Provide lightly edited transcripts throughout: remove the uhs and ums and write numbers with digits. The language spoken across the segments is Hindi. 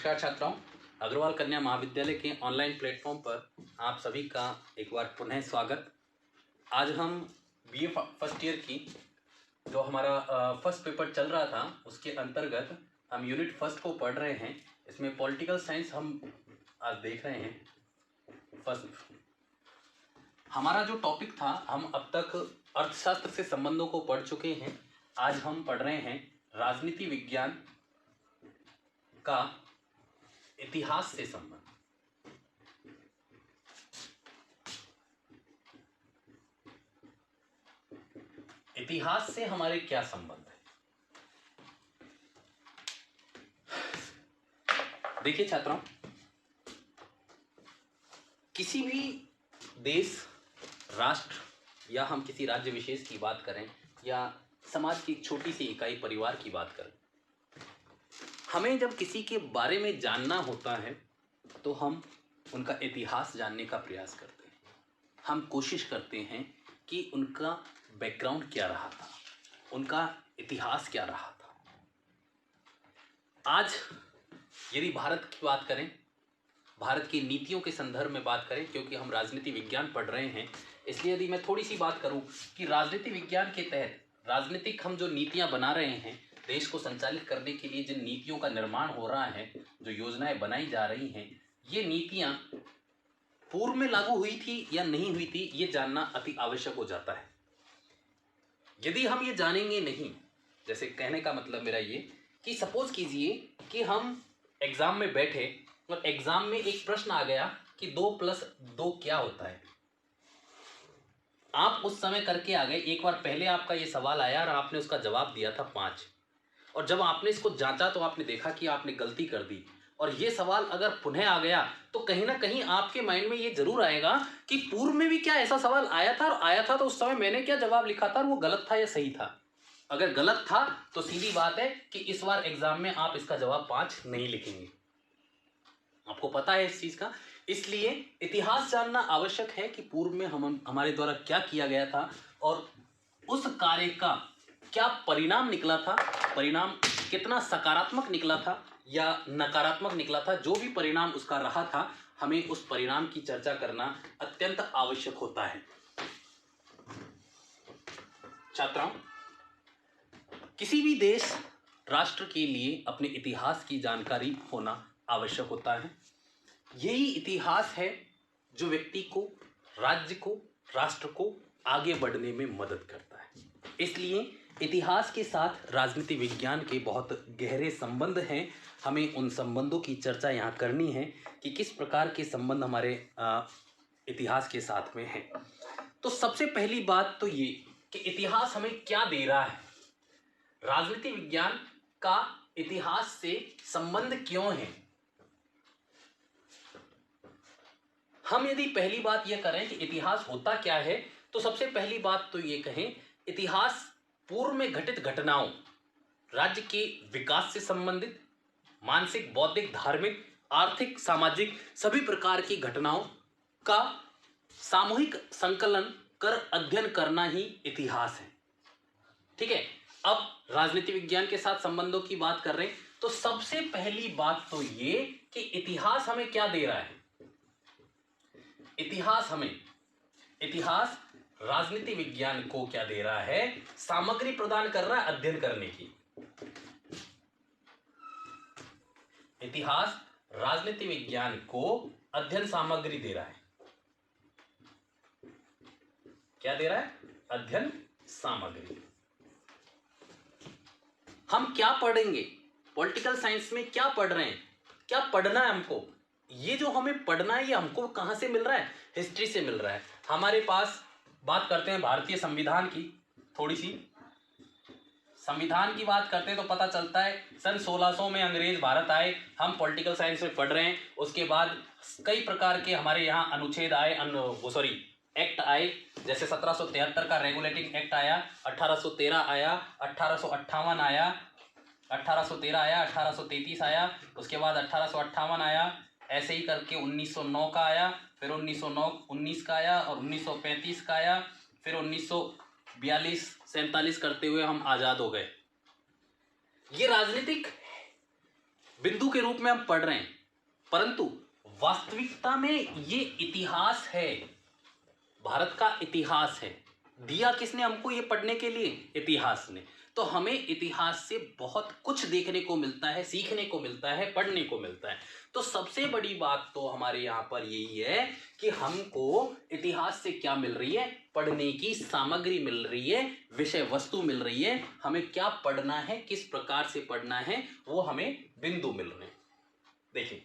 नमस्कार छात्राओं, अग्रवाल कन्या महाविद्यालय के ऑनलाइन प्लेटफॉर्म पर आप सभी का एक बार पुनः स्वागत। आज हम बीए फर्स्ट ईयर की जो हमारा फर्स्ट पेपर चल रहा था उसके अंतर्गत हम यूनिट फर्स्ट को पढ़ रहे हैं। इसमें पॉलिटिकल साइंस हम आज देख रहे हैं। फर्स्ट हमारा जो टॉपिक था, हम अब तक अर्थशास्त्र से संबंधों को पढ़ चुके हैं। आज हम पढ़ रहे हैं राजनीति विज्ञान का इतिहास से संबंध। इतिहास से हमारे क्या संबंध है? देखिए छात्रों, किसी भी देश, राष्ट्र या हम किसी राज्य विशेष की बात करें या समाज की एक छोटी सी इकाई परिवार की बात करें, हमें जब किसी के बारे में जानना होता है तो हम उनका इतिहास जानने का प्रयास करते हैं। हम कोशिश करते हैं कि उनका बैकग्राउंड क्या रहा था, उनका इतिहास क्या रहा था। आज यदि भारत की बात करें, भारत की नीतियों के संदर्भ में बात करें, क्योंकि हम राजनीति विज्ञान पढ़ रहे हैं, इसलिए यदि मैं थोड़ी सी बात करूं कि राजनीति विज्ञान के तहत राजनीतिक हम जो नीतियां बना रहे हैं, देश को संचालित करने के लिए जिन नीतियों का निर्माण हो रहा है, जो योजनाएं बनाई जा रही हैं, ये नीतियां पूर्व में लागू हुई थी या नहीं हुई थी, ये जानना अति आवश्यक हो जाता है। यदि हम ये जानेंगे नहीं, जैसे कहने का मतलब मेरा ये कि सपोज कीजिए कि हम एग्जाम में बैठे और एग्जाम में एक प्रश्न आ गया कि 2+2 क्या होता है। आप उस समय करके आ गए, एक बार पहले आपका ये सवाल आया और आपने उसका जवाब दिया था 5, और जब आपने इसको जांचा तो आपने देखा कि आपने गलती कर दी, और ये सवाल अगर पुनः आ गया तो कहीं ना कहीं आपके माइंड में ये जरूर आएगा कि पूर्व में भी क्या ऐसा सवाल आया था, और आया था तो उस समय मैंने क्या जवाब लिखा था और वो गलत था या सही था। अगर गलत था तो सीधी बात है कि इस बार एग्जाम में आप इसका जवाब 5 नहीं लिखेंगे। आपको पता है इस चीज का। इसलिए इतिहास जानना आवश्यक है कि पूर्व में हमारे द्वारा क्या किया गया था और उस कार्य का क्या परिणाम निकला था, परिणाम कितना सकारात्मक निकला था या नकारात्मक निकला था। जो भी परिणाम उसका रहा था, हमें उस परिणाम की चर्चा करना अत्यंत आवश्यक होता है। छात्रों, किसी भी देश, राष्ट्र के लिए अपने इतिहास की जानकारी होना आवश्यक होता है। यही इतिहास है जो व्यक्ति को, राज्य को, राष्ट्र को आगे बढ़ने में मदद करता है। इसलिए इतिहास के साथ राजनीति विज्ञान के बहुत गहरे संबंध हैं। हमें उन संबंधों की चर्चा यहाँ करनी है कि किस प्रकार के संबंध हमारे इतिहास के साथ में हैं। तो सबसे पहली बात तो ये कि इतिहास हमें क्या दे रहा है, राजनीति विज्ञान का इतिहास से संबंध क्यों है। हम यदि पहली बात यह करें कि इतिहास होता क्या है, तो सबसे पहली बात तो ये कहें, इतिहास पूर्व में घटित घटनाओं, राज्य के विकास से संबंधित मानसिक, बौद्धिक, धार्मिक, आर्थिक, सामाजिक सभी प्रकार की घटनाओं का सामूहिक संकलन कर अध्ययन करना ही इतिहास है। ठीक है। अब राजनीति विज्ञान के साथ संबंधों की बात कर रहे हैं, तो सबसे पहली बात तो ये कि इतिहास हमें क्या दे रहा है। इतिहास राजनीति विज्ञान को क्या दे रहा है, सामग्री प्रदान कर रहा है अध्ययन करने की। इतिहास राजनीति विज्ञान को अध्ययन सामग्री दे रहा है। क्या दे रहा है? अध्ययन सामग्री। हम क्या पढ़ेंगे, पॉलिटिकल साइंस में क्या पढ़ रहे हैं, क्या पढ़ना है हमको, ये जो हमें पढ़ना है ये हमको कहां से मिल रहा है, हिस्ट्री से मिल रहा है। हमारे पास बात करते हैं भारतीय संविधान की, थोड़ी सी संविधान की बात करते हैं तो पता चलता है सन 1600 में अंग्रेज भारत आए। हम पॉलिटिकल साइंस में पढ़ रहे हैं। उसके बाद कई प्रकार के हमारे यहाँ अनुच्छेद आए, एक्ट आए, जैसे 1773 का रेगुलेटिंग एक्ट आया, 1813 आया, 1858 आया, 1813 आया, 1833 आया, उसके बाद 1858 आया, ऐसे ही करके 1909 का आया, फिर 1919 का आया और 1935 का आया, फिर 1942-47 करते हुए हम आज़ाद हो गए। ये राजनीतिक बिंदु के रूप में हम पढ़ रहे हैं, परंतु वास्तविकता में ये इतिहास है, भारत का इतिहास है। दिया किसने हमको ये पढ़ने के लिए? इतिहास ने। तो हमें इतिहास से बहुत कुछ देखने को मिलता है, सीखने को मिलता है, पढ़ने को मिलता है। तो सबसे बड़ी बात तो हमारे यहाँ पर यही है कि हमको इतिहास से क्या मिल रही है? पढ़ने की सामग्री मिल रही है, विषय वस्तु मिल रही है। हमें क्या पढ़ना है, किस प्रकार से पढ़ना है, वो हमें बिंदु मिल रहे हैं। देखिए,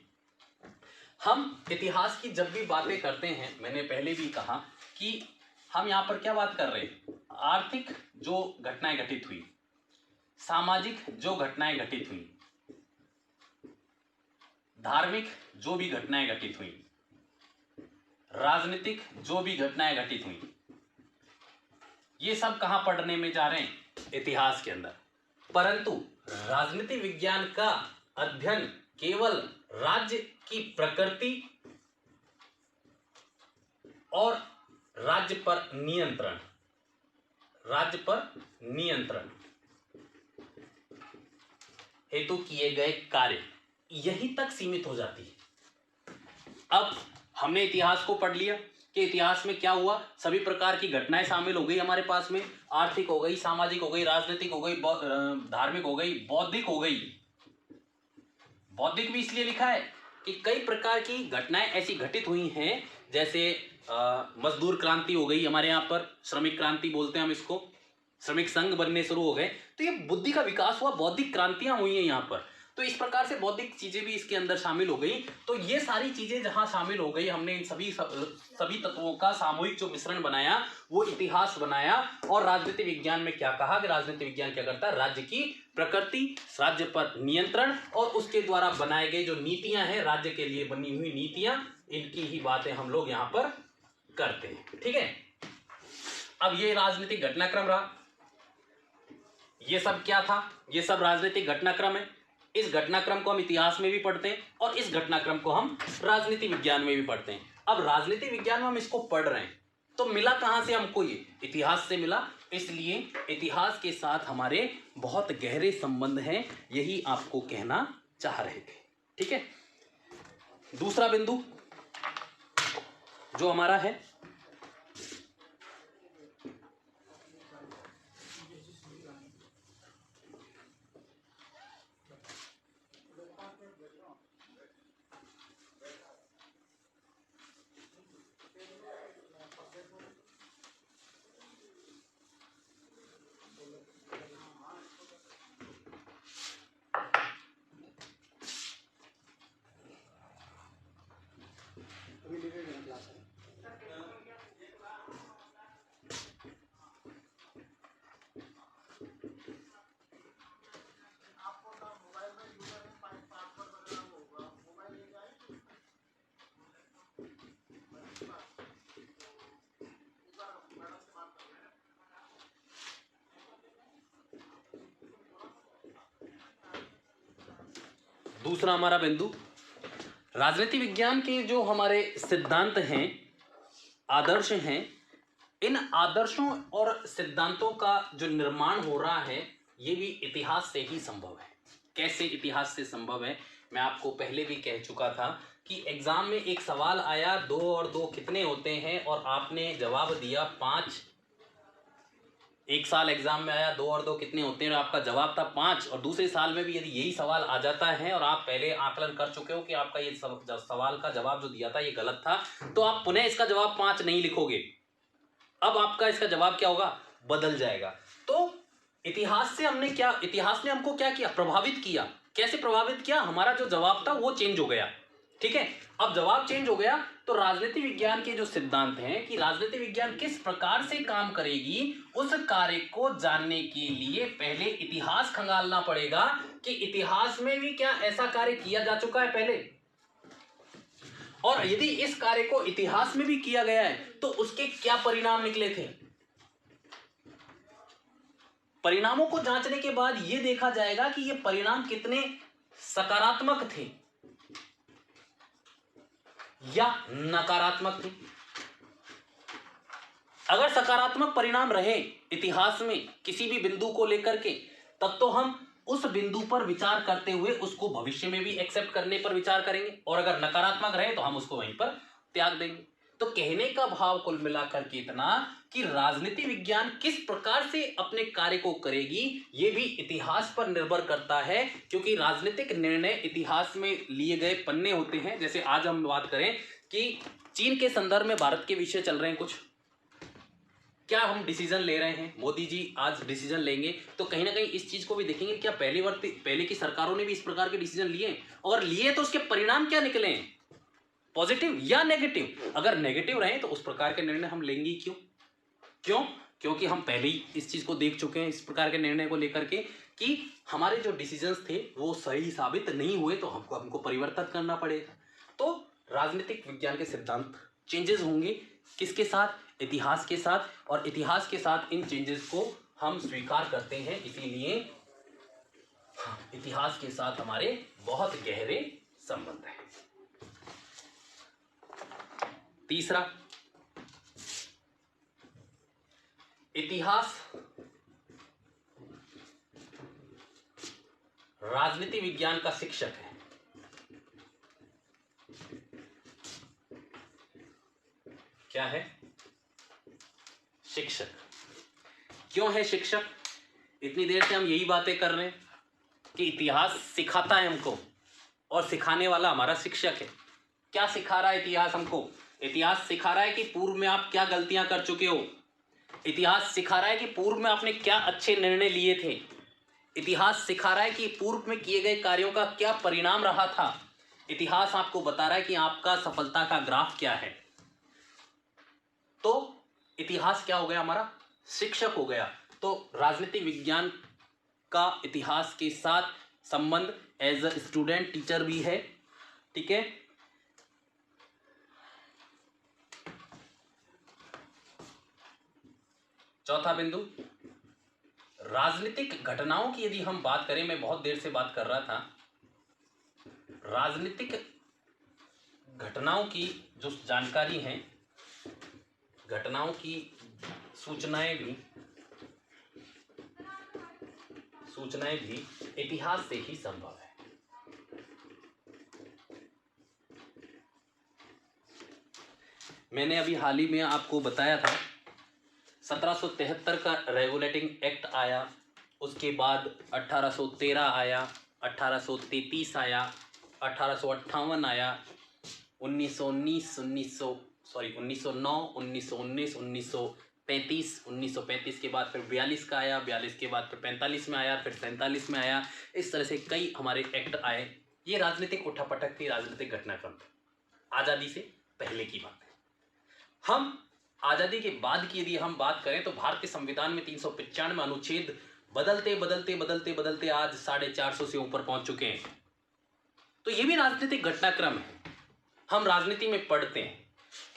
हम इतिहास की जब भी बातें करते हैं, मैंने पहले भी कहा कि हम यहाँ पर क्या बात कर रहे हैं? आर्थिक जो घटनाएं घटित हुई, सामाजिक जो घटनाएं घटित हुई, धार्मिक जो भी घटनाएं घटित हुई, राजनीतिक जो भी घटनाएं घटित हुई, ये सब कहां पढ़ने में जा रहे हैं? इतिहास के अंदर। परंतु राजनीति विज्ञान का अध्ययन केवल राज्य की प्रकृति और राज्य पर नियंत्रण हेतु किए गए कार्य, यहीं तक सीमित हो जाती है। अब हमने इतिहास को पढ़ लिया कि इतिहास में क्या हुआ, सभी प्रकार की घटनाएं शामिल हो गई हमारे पास में, आर्थिक हो गई, सामाजिक हो गई, राजनीतिक हो गई, धार्मिक हो गई, बौद्धिक हो गई। बौद्धिक भी इसलिए लिखा है कि कई प्रकार की घटनाएं ऐसी घटित हुई हैं, जैसे मजदूर क्रांति हो गई हमारे यहाँ पर, श्रमिक क्रांति बोलते हैं हम इसको, श्रमिक संघ बनने शुरू हो गए। तो ये बुद्धि का विकास हुआ, बौद्धिक क्रांतियां हुई हैं यहाँ पर। तो इस प्रकार से बौद्धिक चीजें भी इसके अंदर शामिल हो गई। तो ये सारी चीजें जहां शामिल हो गई, हमने इन सभी तत्वों का सामूहिक जो मिश्रण बनाया वो इतिहास बनाया। और राजनीति विज्ञान में क्या कहा कि राजनीति विज्ञान क्या करता है? राज्य की प्रकृति, राज्य पर नियंत्रण और उसके द्वारा बनाए गए जो नीतियां हैं, राज्य के लिए बनी हुई नीतियां, इनकी ही बातें हम लोग यहाँ पर करते हैं। ठीक है, अब ये राजनीतिक घटनाक्रम रहा, ये सब क्या था? ये सब राजनीतिक घटनाक्रम है। इस घटनाक्रम को हम इतिहास में भी पढ़ते हैं और इस घटनाक्रम को हम राजनीति विज्ञान में भी पढ़ते हैं। अब राजनीति विज्ञान में हम इसको पढ़ रहे हैं, तो मिला कहां से हमको? ये इतिहास से मिला। इसलिए इतिहास के साथ हमारे बहुत गहरे संबंध हैं, यही आपको कहना चाह रहे थे। ठीक है, दूसरा बिंदु जो हमारा है, दूसरा हमारा बिंदु, राजनीति विज्ञान के जो हमारे सिद्धांत हैं, आदर्श हैं, इन आदर्शों और सिद्धांतों का जो निर्माण हो रहा है, ये भी इतिहास से ही संभव है। कैसे इतिहास से संभव है? मैं आपको पहले भी कह चुका था कि एग्जाम में एक सवाल आया, 2 और 2 कितने होते हैं, और आपने जवाब दिया 5। एक साल एग्जाम में आया 2 और 2 कितने होते हैं और आपका जवाब था 5, और दूसरे साल में भी यदि यही सवाल आ जाता है और आप पहले आकलन कर चुके हो कि आपका ये सवाल का जवाब जो दिया था ये गलत था, तो आप पुनः इसका जवाब 5 नहीं लिखोगे। अब आपका इसका जवाब क्या होगा? बदल जाएगा। तो इतिहास से हमने क्या, इतिहास ने हमको क्या किया? प्रभावित किया। कैसे प्रभावित किया? हमारा जो जवाब था वो चेंज हो गया। ठीक है, अब जवाब चेंज हो गया तो राजनीति विज्ञान के जो सिद्धांत हैं कि राजनीति विज्ञान किस प्रकार से काम करेगी, उस कार्य को जानने के लिए पहले इतिहास खंगालना पड़ेगा कि इतिहास में भी क्या ऐसा कार्य किया जा चुका है पहले, और यदि इस कार्य को इतिहास में भी किया गया है तो उसके क्या परिणाम निकले थे। परिणामों को जांचने के बाद यह देखा जाएगा कि ये परिणाम कितने सकारात्मक थे या नकारात्मक थे। अगर सकारात्मक परिणाम रहे इतिहास में किसी भी बिंदु को लेकर के, तब तो हम उस बिंदु पर विचार करते हुए उसको भविष्य में भी एक्सेप्ट करने पर विचार करेंगे, और अगर नकारात्मक रहे तो हम उसको वहीं पर त्याग देंगे। तो कहने का भाव कुल मिलाकर के इतना कि राजनीति विज्ञान किस प्रकार से अपने कार्य को करेगी ये भी इतिहास पर निर्भर करता है, क्योंकि राजनीतिक निर्णय इतिहास में लिए गए पन्ने होते हैं। जैसे आज हम बात करें कि चीन के संदर्भ में भारत के विषय चल रहे हैं कुछ, क्या हम डिसीजन ले रहे हैं, मोदी जी आज डिसीजन लेंगे, तो कहीं ना कहीं इस चीज को भी देखेंगे क्या पहले की सरकारों ने भी इस प्रकार के डिसीजन लिए, और लिए तो उसके परिणाम क्या निकले हैं, पॉजिटिव या नेगेटिव। अगर नेगेटिव रहे तो उस प्रकार के निर्णय हम लेंगे क्यों? क्योंकि हम पहले ही इस चीज को देख चुके हैं, इस प्रकार के निर्णय को लेकर के, कि हमारे जो डिसीजंस थे वो सही साबित नहीं हुए तो हमको परिवर्तन करना पड़ेगा। तो राजनीतिक विज्ञान के सिद्धांत चेंजेस होंगे किसके साथ? इतिहास के साथ, और इतिहास के साथ इन चेंजेस को हम स्वीकार करते हैं, इसीलिए इतिहास के साथ हमारे बहुत गहरे संबंध हैं। तीसरा, इतिहास राजनीति विज्ञान का शिक्षक है। क्या है? शिक्षक। क्यों है शिक्षक? इतनी देर से हम यही बातें कर रहे हैं कि इतिहास सिखाता है हमको, और सिखाने वाला हमारा शिक्षक है। क्या सिखा रहा है इतिहास हमको? इतिहास सिखा रहा है कि पूर्व में आप क्या गलतियां कर चुके हो। इतिहास सिखा रहा है कि पूर्व में आपने क्या अच्छे निर्णय लिए थे। इतिहास सिखा रहा है कि पूर्व में किए गए कार्यों का क्या परिणाम रहा था। इतिहास आपको बता रहा है कि आपका सफलता का ग्राफ क्या है। तो इतिहास क्या हो गया? हमारा शिक्षक हो गया। तो राजनीति विज्ञान का इतिहास के साथ संबंध एज अ स्टूडेंट टीचर भी है। ठीक है। चौथा बिंदु, राजनीतिक घटनाओं की यदि हम बात करें, मैं बहुत देर से बात कर रहा था, राजनीतिक घटनाओं की जो जानकारी है, घटनाओं की सूचनाएं भी इतिहास से ही संभव है। मैंने अभी हाल ही में आपको बताया था 1773 का रेगुलेटिंग एक्ट आया, उसके बाद 1813 आया, 1833 आया, 1858 आया, 1919, 1909, 1919, 1935 के बाद फिर 42 का आया, 42 के बाद फिर 45 में आया, फिर 47 में आया। इस तरह से कई हमारे एक्ट आए। ये राजनीतिक उठापटक थी, राजनीतिक घटनाक्रम था। आज़ादी से पहले की बात है। हम आज़ादी के बाद की यदि हम बात करें तो भारतीय संविधान में 395 अनुच्छेद बदलते आज 450 से ऊपर पहुंच चुके हैं। तो ये भी राजनीतिक घटनाक्रम है। हम राजनीति में पढ़ते हैं,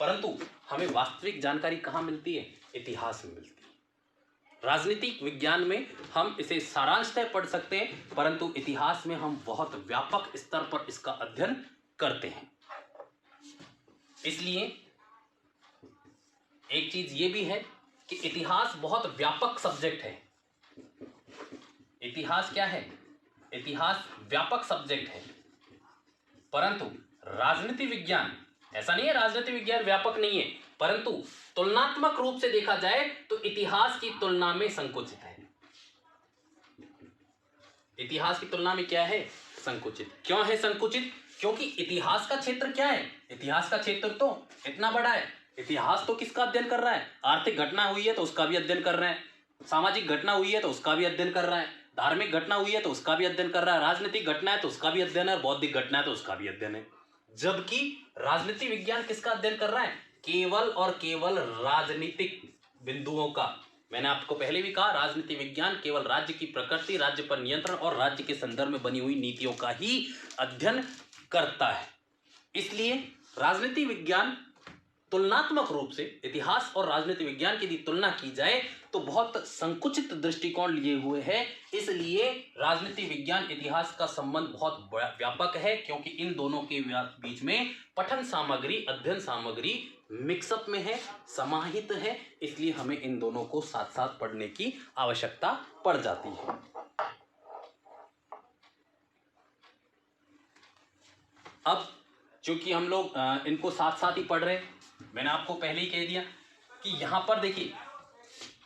परंतु हमें वास्तविक जानकारी कहाँ मिलती है? इतिहास में मिलती है। राजनीतिक विज्ञान में हम इसे सारांशतः पढ़ सकते हैं, परंतु इतिहास में हम बहुत व्यापक स्तर पर इसका अध्ययन करते हैं। इसलिए एक चीज ये भी है कि इतिहास बहुत व्यापक सब्जेक्ट है। इतिहास क्या है? इतिहास व्यापक सब्जेक्ट है, परंतु राजनीति विज्ञान ऐसा नहीं है, राजनीति विज्ञान व्यापक नहीं है, परंतु तुलनात्मक रूप से देखा जाए तो इतिहास की तुलना में संकुचित है। इतिहास की तुलना में क्या है? संकुचित। क्यों है संकुचित? क्योंकि इतिहास का क्षेत्र क्या है? इतिहास का क्षेत्र तो इतना बड़ा है। इतिहास तो किसका अध्ययन कर रहा है? आर्थिक घटना हुई है तो उसका भी अध्ययन कर रहे हैं, सामाजिक घटना हुई है तो उसका भी अध्ययन कर रहा है, धार्मिक घटना हुई है तो उसका भी अध्ययन कर रहा है, राजनीतिक घटना है तो उसका भी अध्ययन है, बौद्धिक घटना है तो उसका भी अध्ययन है। जबकि राजनीति विज्ञान किसका अध्ययन कर रहा है? केवल और केवल राजनीतिक बिंदुओं का। मैंने आपको पहले भी कहा, राजनीति विज्ञान केवल राज्य की प्रकृति, राज्य पर नियंत्रण और राज्य के संदर्भ में बनी हुई नीतियों का ही अध्ययन करता है। इसलिए राजनीति विज्ञान तुलनात्मक रूप से इतिहास और राजनीति विज्ञान की यदि तुलना की जाए तो बहुत संकुचित दृष्टिकोण लिए हुए है। इसलिए राजनीति विज्ञान इतिहास का संबंध बहुत व्यापक है, क्योंकि इन दोनों के बीच में पठन सामग्री, अध्ययन सामग्री मिक्सअप में है, समाहित है। इसलिए हमें इन दोनों को साथ साथ पढ़ने की आवश्यकता पड़ जाती है। अब चूंकि हम लोग इनको साथ साथ ही पढ़ रहे हैं, मैंने आपको पहले ही कह दिया कि यहाँ पर देखिए,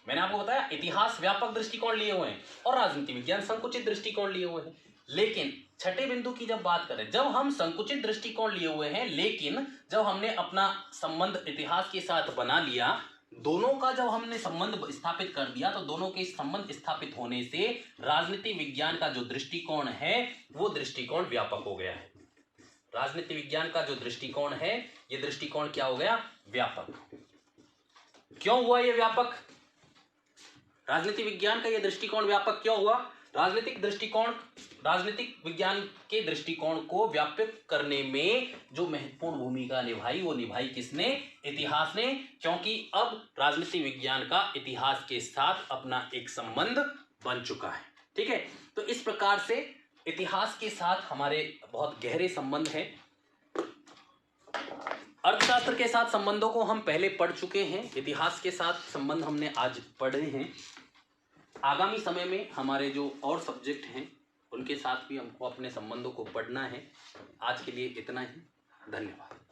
मैंने आपको बताया इतिहास व्यापक दृष्टिकोण लिए हुए हैं और राजनीति विज्ञान संकुचित दृष्टिकोण लिए हुए हैं। लेकिन छठे बिंदु की जब बात करें, जब हम संकुचित दृष्टिकोण लिए हुए हैं, लेकिन जब हमने अपना संबंध इतिहास के साथ बना लिया, दोनों का जब हमने संबंध स्थापित कर दिया, तो दोनों के संबंध स्थापित होने से राजनीति विज्ञान का जो दृष्टिकोण है वो दृष्टिकोण व्यापक हो गया है। राजनीति विज्ञान का जो दृष्टिकोण है, ये दृष्टिकोण क्या हो गया? व्यापक। क्यों हुआ ये व्यापक? राजनीति विज्ञान का ये दृष्टिकोण व्यापक क्यों हुआ? राजनीतिक विज्ञान के दृष्टिकोण को व्यापक करने में जो महत्वपूर्ण भूमिका निभाई, वो निभाई किसने? इतिहास ने। क्योंकि अब राजनीति विज्ञान का इतिहास के साथ अपना एक संबंध बन चुका है। ठीक है, तो इस प्रकार से इतिहास के साथ हमारे बहुत गहरे संबंध हैं। अर्थशास्त्र के साथ संबंधों को हम पहले पढ़ चुके हैं, इतिहास के साथ संबंध हमने आज पढ़े हैं। आगामी समय में हमारे जो और सब्जेक्ट हैं उनके साथ भी हमको अपने संबंधों को पढ़ना है। आज के लिए इतना ही, धन्यवाद।